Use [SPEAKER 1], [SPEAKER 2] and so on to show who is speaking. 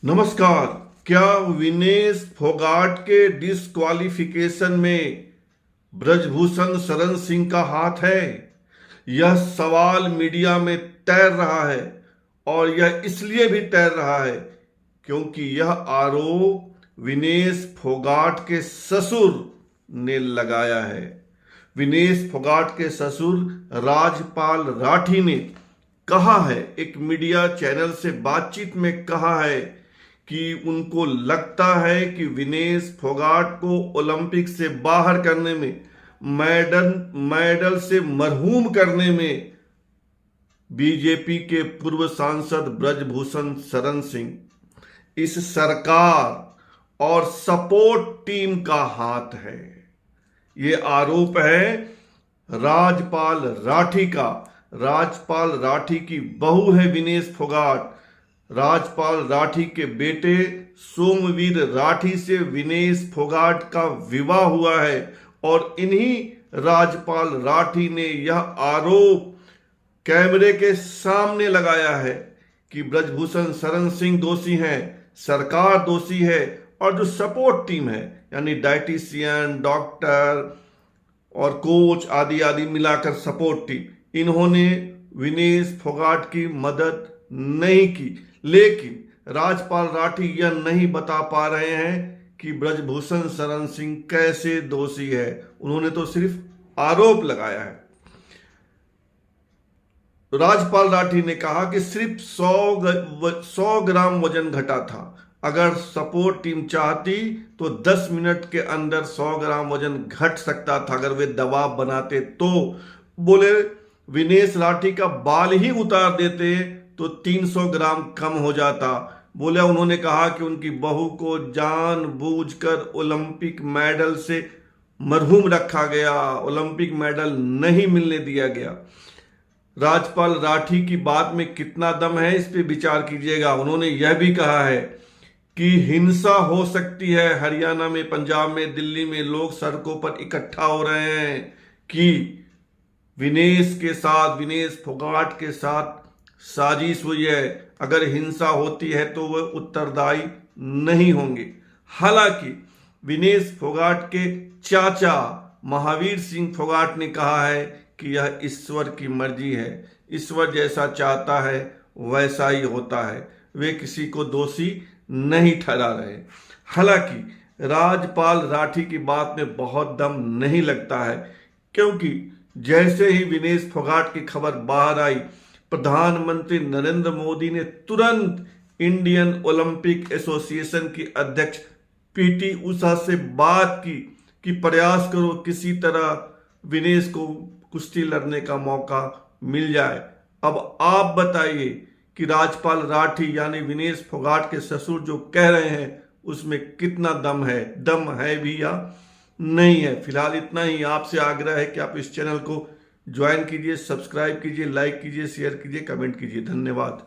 [SPEAKER 1] नमस्कार। क्या विनेश फोगाट के डिस्क्वालिफिकेशन में ब्रजभूषण शरण सिंह का हाथ है? यह सवाल मीडिया में तैर रहा है और यह इसलिए भी तैर रहा है क्योंकि यह आरोप विनेश फोगाट के ससुर ने लगाया है। विनेश फोगाट के ससुर राजपाल राठी ने कहा है, एक मीडिया चैनल से बातचीत में कहा है कि उनको लगता है कि विनेश फोगाट को ओलंपिक से बाहर करने में, मेडल से मरहूम करने में बीजेपी के पूर्व सांसद ब्रजभूषण शरण सिंह, इस सरकार और सपोर्ट टीम का हाथ है। ये आरोप है राजपाल राठी का। राजपाल राठी की बहू है विनेश फोगाट। राजपाल राठी के बेटे सोमवीर राठी से विनेश फोगाट का विवाह हुआ है और इन्हीं राजपाल राठी ने यह आरोप कैमरे के सामने लगाया है कि ब्रजभूषण शरण सिंह दोषी हैं, सरकार दोषी है और जो सपोर्ट टीम है यानी डाइटिशियन, डॉक्टर और कोच आदि आदि मिलाकर सपोर्ट टीम, इन्होंने विनेश फोगाट की मदद नहीं की। लेकिन राजपाल राठी यह नहीं बता पा रहे हैं कि ब्रजभूषण शरण सिंह कैसे दोषी है। उन्होंने तो सिर्फ आरोप लगाया है। राजपाल राठी ने कहा कि सिर्फ 100 ग्राम वजन घटा था। अगर सपोर्ट टीम चाहती तो 10 मिनट के अंदर 100 ग्राम वजन घट सकता था अगर वे दबाव बनाते तो। बोले विनेश राठी का बाल ही उतार देते तो 300 ग्राम कम हो जाता। बोले उन्होंने कहा कि उनकी बहू को जानबूझकर ओलंपिक मेडल से मरहूम रखा गया, ओलंपिक मेडल नहीं मिलने दिया गया। राजपाल राठी की बात में कितना दम है इस पे विचार कीजिएगा। उन्होंने यह भी कहा है कि हिंसा हो सकती है। हरियाणा में, पंजाब में, दिल्ली में लोग सड़कों पर इकट्ठा हो रहे हैं कि विनेश फोगाट के साथ साजिश हुई है। अगर हिंसा होती है तो वह उत्तरदायी नहीं होंगे। हालांकि विनेश फोगाट के चाचा महावीर सिंह फोगाट ने कहा है कि यह ईश्वर की मर्जी है, ईश्वर जैसा चाहता है वैसा ही होता है, वे किसी को दोषी नहीं ठहरा रहे। हालांकि राजपाल राठी की बात में बहुत दम नहीं लगता है क्योंकि जैसे ही विनेश फोगाट की खबर बाहर आई, प्रधानमंत्री नरेंद्र मोदी ने तुरंत इंडियन ओलंपिक एसोसिएशन की अध्यक्ष पीटी उषा से बात की कि प्रयास करो किसी तरह विनेश को कुश्ती लड़ने का मौका मिल जाए। अब आप बताइए कि राजपाल राठी यानी विनेश फोगाट के ससुर जो कह रहे हैं उसमें कितना दम है भी या नहीं है। फिलहाल इतना ही। आपसे आग्रह है कि आप इस चैनल को ज्वाइन कीजिए, सब्सक्राइब कीजिए, लाइक कीजिए, शेयर कीजिए, कमेंट कीजिए। धन्यवाद।